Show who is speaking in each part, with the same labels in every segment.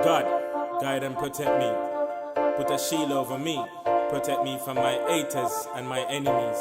Speaker 1: God, guide and protect me. Put a shield over me. Protect me from my haters and my enemies.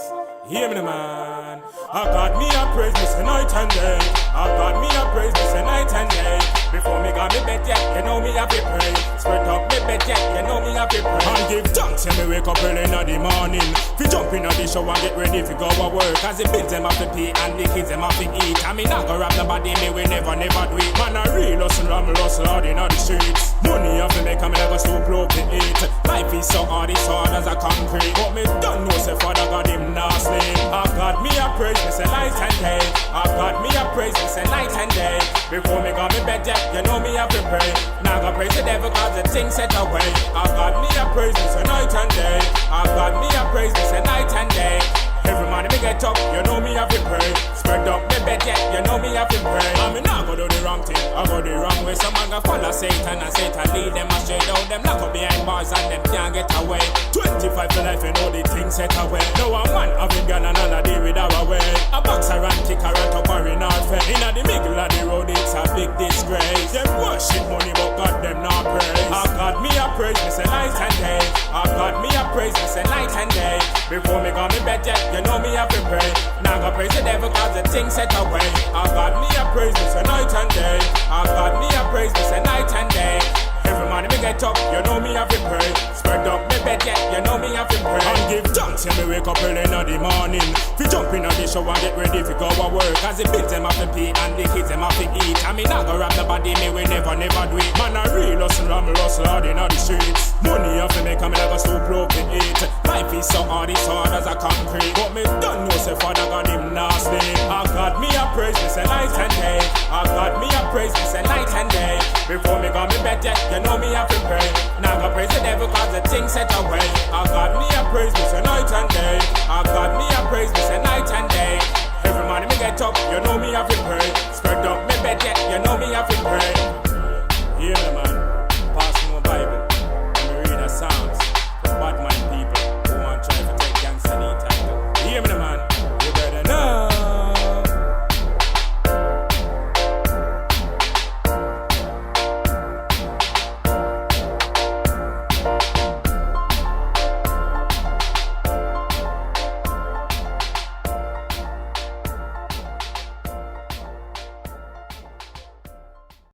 Speaker 1: Hear me, man. I got me a praise, me say night and day. I got me a praise, me say night and day. Before me got me bed yet, you know me have to pray. Spread up me bed yet, you know me have to pray. And give thanks when me wake up early in the morning. Fi jump in the shower and get ready fi go to work. Cause the bills them have to pay and the kids them have to eat. And me not go rob nobody, me we never do it. Man a real hustle and me hustle hard in the streets. Money have to make and me never stoop low to eat. Life is so hard, it's hard as a concrete. But me don't know say Father God him not sleep. I got me a praise, me say night and day. I got me a praise, me say night and day. Before me got me bed yet, you know me have to pray. Now go praise the devil cause the thing set away. I got me a praise, me say night and day. I got me a praise, me say night and day. Every morning me get up, you know me have to pray. Spread up me bed yet, you know me have to pray. I mean I go do the wrong thing, I go the wrong way. Some man go follow Satan and Satan lead them astray. Down them lock up behind bars and them can't get away. 25 for life, you know the thing set away. No one man having gun and all a day with our way. A boxer and kicker and top or in our face. In the middle of the road it's a big disgrace. Them worship money but God them not praise. I got me a praise, me say night and day. I got me a praise, me say night and day. Before me got me bed yet, you know me have to pray. Now go praise the devil cause the thing set away. I got me a praise, me say night and day. I got me a praise, me say night and day. Every morning me get up, you know me have to pray. Spread up me bed yet, you know me have to pray. And give thanks when me wake up early in the morning. Fi jump in the shower and get ready fi go to work. Cause the bills them have to pay and the kids them have to eat. And me not go rob nobody, me we never do it. Man a real hustle and me hustle hard in the streets. Money have to make and me never stoop low to eat. Life is so hard, it's hard as a concrete. But me don't know say Father God him not sleep. I got me a praise, me say night and day. I got me a praise, me say night and day. Before me got me bed yet, you know me have to pray. Now go praise the devil cause the thing set away. I got me a praise, me say night and day. I got me a praise, me say night and day. Every morning me get up, you know me have to pray. Spread up me bed yet, you know me have to pray. Hear me, man.